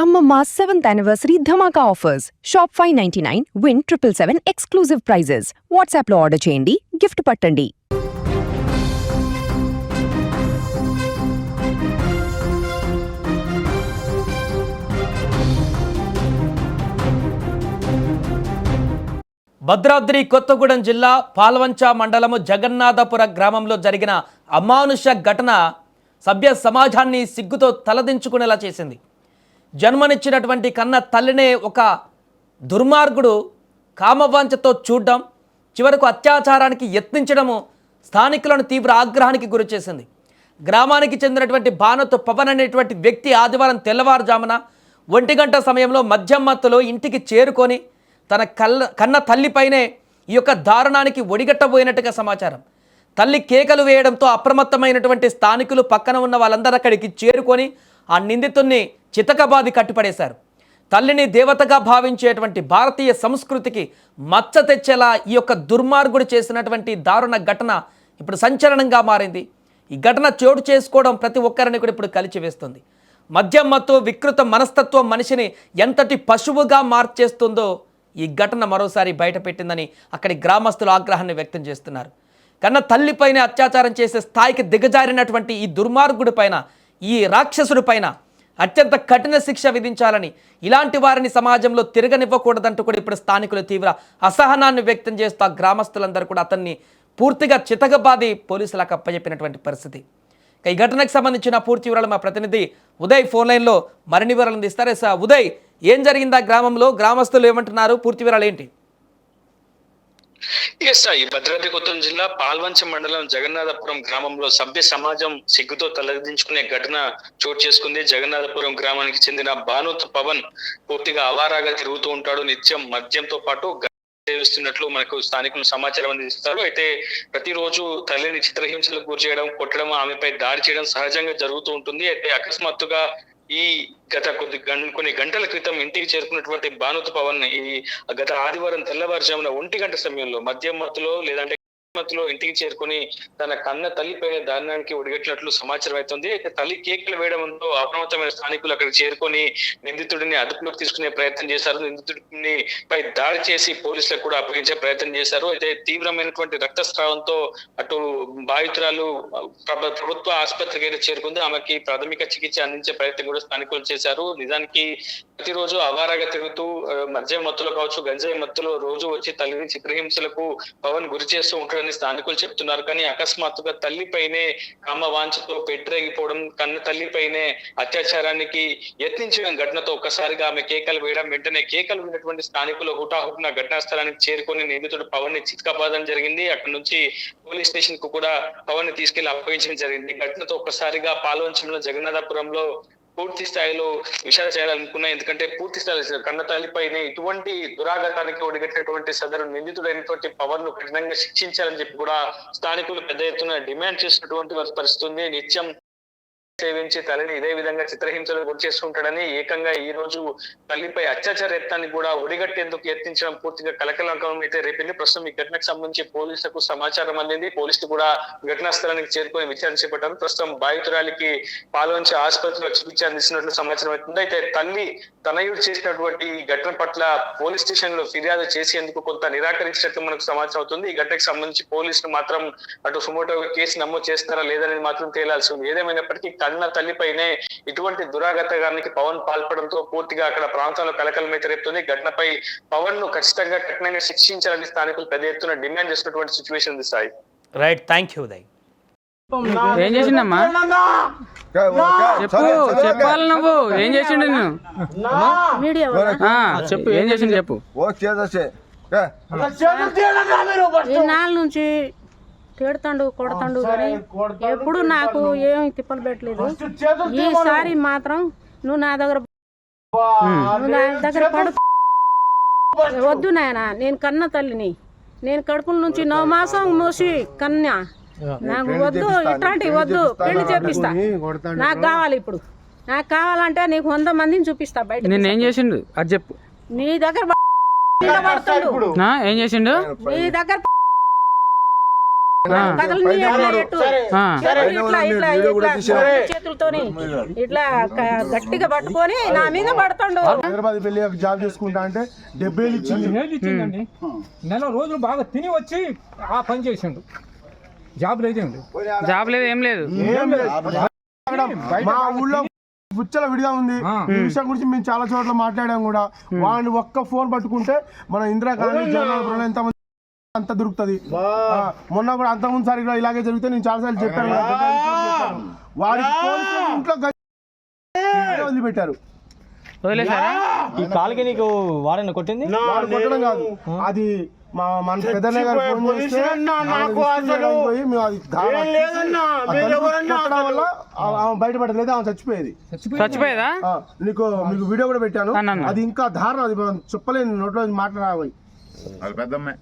Amma 7th anniversary Dhamaka offers. Shop 599, win 777 exclusive prizes. WhatsApp లో order చేయండి, gift పట్టండి. భద్రాద్రి కొత్తగూడెం జిల్లా పాల్వంచ మండలము జగన్నాథపుర గ్రామంలో జరిగిన అమానుష ఘటన సభ్య సమాజాన్ని సిగ్గుతో తలదించుకునేలా చేసింది. జన్మనిచ్చినటువంటి కన్న తల్లినే ఒక దుర్మార్గుడు కామవాంఛతో చూడడం, చివరకు అత్యాచారానికి యత్నించడము స్థానికులను తీవ్ర ఆగ్రహానికి గురిచేసింది. గ్రామానికి చెందినటువంటి బానోతు పవన్ అనేటువంటి వ్యక్తి ఆదివారం తెల్లవారుజామున 1 గంట సమయంలో మద్యం మత్తులో ఇంటికి చేరుకొని తన కన్న తల్లిపైనే ఈ యొక్క దారుణానికి ఒడిగట్టబోయినట్టుగా సమాచారం. తల్లి కేకలు వేయడంతో అప్రమత్తమైనటువంటి స్థానికులు పక్కన ఉన్న వాళ్ళందరూ అక్కడికి చేరుకొని ఆ నిందితుడిని చితకబాది కట్టిపడేశారు. తల్లిని దేవతగా భావించేటువంటి భారతీయ సంస్కృతికి మచ్చ తెచ్చేలా ఈ యొక్క దుర్మార్గుడు చేసినటువంటి దారుణ ఘటన ఇప్పుడు సంచలనంగా మారింది. ఈ ఘటన చోటు చేసుకోవడం ప్రతి ఒక్కరిని కూడా ఇప్పుడు కలిచివేస్తుంది. మద్యం మత్తు వికృత మనస్తత్వం మనిషిని ఎంతటి పశువుగా మార్చేస్తుందో ఈ ఘటన మరోసారి బయటపెట్టిందని అక్కడి గ్రామస్తులు ఆగ్రహాన్ని వ్యక్తం చేస్తున్నారు. కన్న తల్లిపైనే అత్యాచారం చేసే స్థాయికి దిగజారినటువంటి ఈ దుర్మార్గుడి పైన, ఈ రాక్షసుడి పైన అత్యంత కఠిన శిక్ష విధించాలని, ఇలాంటి వారిని సమాజంలో తిరగనివ్వకూడదంటూ కూడా ఇప్పుడు స్థానికులు తీవ్ర అసహనాన్ని వ్యక్తం చేస్తూ ఆ గ్రామస్తులందరూ కూడా అతన్ని పూర్తిగా చితకబాది పోలీసులకు అప్పచెప్పినటువంటి పరిస్థితి. ఈ ఘటనకు సంబంధించిన పూర్తి వివరాలు మా ప్రతినిధి ఉదయ్ ఫోన్ లైన్లో మరిన్ని వివరాలు అందిస్తారు. ఉదయ్, ఏం జరిగింది ఆ గ్రామంలో, గ్రామస్తులు ఏమంటున్నారు, పూర్తి వివరాలు ఏంటి? ఈ భద్రాద్రి కొత్తగూడెం జిల్లా పాల్వంచ మండలం జగన్నాథపురం గ్రామంలో సభ్య సమాజం సిగ్గుతో తలదించుకునే ఘటన చోటు చేసుకుంది. జగన్నాథపురం గ్రామానికి చెందిన బానోతు పవన్ పూర్తిగా అవారాగా తిరుగుతూ ఉంటాడు. నిత్యం మద్యంతో పాటు సేవిస్తున్నట్లు మనకు స్థానికులు సమాచారం అందిస్తారు. అయితే ప్రతిరోజు తల్లిని చిత్రహింసలకు గురి చేయడం, కొట్టడం, ఆమెపై దాడి చేయడం సహజంగా జరుగుతూ ఉంటుంది. అయితే అకస్మాత్తుగా ఈ గత కొన్ని గంటల క్రితం ఇంటికి చేరుకున్నటువంటి బానోతు పవన్ ఈ గత ఆదివారం తెల్లవారుజామున 1 గంట సమయంలో మద్యం మత్తులో లేదంటే మత్తులో ఇంటికి చేరుకుని తన కన్న తల్లిపైన దారుణానికి ఒడిగట్టినట్లు సమాచారం అవుతుంది. అయితే తల్లి కేకులు వేయడంతో అప్రమత్తమైన స్థానికులు అక్కడ చేరుకొని నిందితుడిని అదుపులోకి తీసుకునే ప్రయత్నం చేశారు. నిందితుడిని పై దాడి చేసి పోలీసులకు కూడా అప్పగించే ప్రయత్నం చేశారు. అయితే తీవ్రమైనటువంటి రక్తస్రావంతో అటు బాధితురాలు ప్రభుత్వ ఆసుపత్రికి అయితే చేరుకుంది. ఆమెకి ప్రాథమిక చికిత్స అందించే ప్రయత్నం కూడా స్థానికులు చేశారు. నిజానికి ప్రతిరోజు అవారాగా తిరుగుతూ మద్యం మత్తులో కావచ్చు, గంజాయి మత్తులో రోజు వచ్చి తల్లిని చిత్రహింసలకు పవన్ గురి చేస్తూ ఉంటాడని స్థానికులు చెప్తున్నారు. కానీ అకస్మాత్తుగా తల్లిపైనే కామవాంఛతో పెట్టిరేగిపోవడం, కన్న తల్లిపైనే అత్యాచారానికి యత్నించిన ఘటనతో ఒక్కసారిగా ఆమె కేకలు వేయడం, వెంటనే కేకలు విన్నటువంటి స్థానికులు హుటాహుటిన ఘటనా స్థలానికి చేరుకొని నిందితుడు పవన్ ని చితకబాదడం జరిగింది. అక్కడి నుంచి పోలీస్ స్టేషన్ కు కూడా పవన్ ని తీసుకెళ్లి అప్పగించడం జరిగింది. ఘటనతో ఒక్కసారిగా పాల్వంచంలో జగన్నాథపురంలో పూర్తి స్థాయిలో విషయాలు చేయాలనుకున్నా. ఎందుకంటే పూర్తి స్థాయిలో కన్న తల్లిపైనే ఇటువంటి దురాఘాతానికి ఒడిగట్టినటువంటి సదరు నిందితుడైనటువంటి పవన్ ను కఠినంగా శిక్షించాలని చెప్పి కూడా స్థానికులు పెద్ద ఎత్తున డిమాండ్ చేసినటువంటి పరిస్థితి ఉంది. నిత్యం సేవించి తల్లిని ఇదే విధంగా చిత్రహింసలు గురి చేస్తుంటాడని ఏకంగా ఈ రోజు తల్లిపై అత్యాచార యత్నాన్ని కూడా ఒడిగట్టేందుకు యత్నించడం పూర్తిగా కలకలం అయితే రేపింది. ప్రస్తుతం ఈ ఘటనకు సంబంధించి పోలీసులకు సమాచారం అందింది. పోలీసులు కూడా ఘటనా స్థలానికి చేరుకొని విచారణ చేపట్టారు. ప్రస్తుతం బాధితురాలికి పాల్వంచ ఆసుపత్రిలో చికిత్స అందిస్తున్నట్లు సమాచారం అవుతుంది. అయితే తల్లి తనయుడు చేసినటువంటి ఈ ఘటన పట్ల పోలీస్ స్టేషన్ లో ఫిర్యాదు చేసేందుకు కొంత నిరాకరించినట్లు మనకు సమాచారం అవుతుంది. ఈ ఘటనకు సంబంధించి పోలీసులు మాత్రం అటు సుమోటో కేసు నమోదు చేస్తారా లేదనేది మాత్రం తేలాల్సి ఉంది. ఏదేమైనప్పటికీ కన్న తల్లిపైనే ఇటువంటి దురాఘాతానికి పవన్ పాల్పడంతో పూర్తిగా అక్కడ ప్రాంతంలో కలకలమైతే రేపుతుంది. ఘటనపై పవన్ ను ఖచ్చితంగా కఠినంగా శిక్షించాలని స్థానికులు పెద్ద ఎత్తున డిమాండ్ చేస్తున్నటువంటి సిచ్యువేషన్ ఉంది. Sai, right, thank you Uday. ఏం చేసిండమ్మా చెప్పు, చెప్పాలి నువ్వు ఏం చేసిండు చెప్పు, ఏం చేసిండు చెప్పు. నాలుగు నుంచి తిడతాడు కొడతాడు కానీ ఎప్పుడు నాకు ఏమి తిప్పలు పెట్టలేదు. ఈసారి మాత్రం నువ్వు నా దగ్గర పడు వద్దు నాయన, నేను కన్న తల్లిని, నేను కడుపుల నుంచి 9 మాసం మోసి కన్యా, నాకు వద్దు, ఇట్లాంటివి వద్దు, పెళ్లి చేపిస్తా, నాకు కావాలి. ఇప్పుడు నాకు కావాలంటే నీకు 100 మందిని చూపిస్తా బయట. నేను ఏం చేసిండు అది చెప్పు. నీ దగ్గర ఏం చేసిండు నీ దగ్గర కదలని ఎట్లా ఎట్టు ఆ. చేతులతోని ఇట్లా గట్టిగా పట్టుకొని నా మీద పడుతుండు. హైదరాబాద్ వెళ్ళి జాబ్ చేసుకుంటా అంటే 70,000 ఇచ్చింది. ఇచ్చిందండి. నెల రోజులు బాగా తిని వచ్చి ఆ పని చేసిండు. జాబ్ లేదండి. జాబ్ లేదు ఏం లేదు. మా ఊళ్ళో బుచ్చల విడిగా ఉంది. ఈ విషయం గురించి మేము చాలా చోట్ల మాట్లాడాం కూడా. వాడిని ఒక్క ఫోన్ పట్టుకుంటే మన ఇందిరాగాంధీ జగన్నాథపురంలో ఎంతమంది అంత దొరుకుతుంది. మొన్న కూడా అంతకుముందు సారి కూడా ఇలాగే జరిగితే నేను చాలాసార్లు చెప్పాను. వాడి ఇంట్లో వదిలిపెట్టారు. వదిలేసారా? ఈ కాలుకి నీకు వాడని కొట్టింది? వాడు కొట్టడం కాదు, అది మన పెద్దనే గారు ఫోన్ చేస్తే పోయి మేము అది కొట్టడం వల్ల ఆమె బయటపడలేదు. ఆమె చచ్చిపోయేది. చచ్చిపోయేదా? మీకు వీడియో కూడా పెట్టాను. అన్న. అది ఇంకా దారుణం. అది మనం చెప్పలేని నోట్లో మాట్లాడాలి. అది పెద్దమ్మే.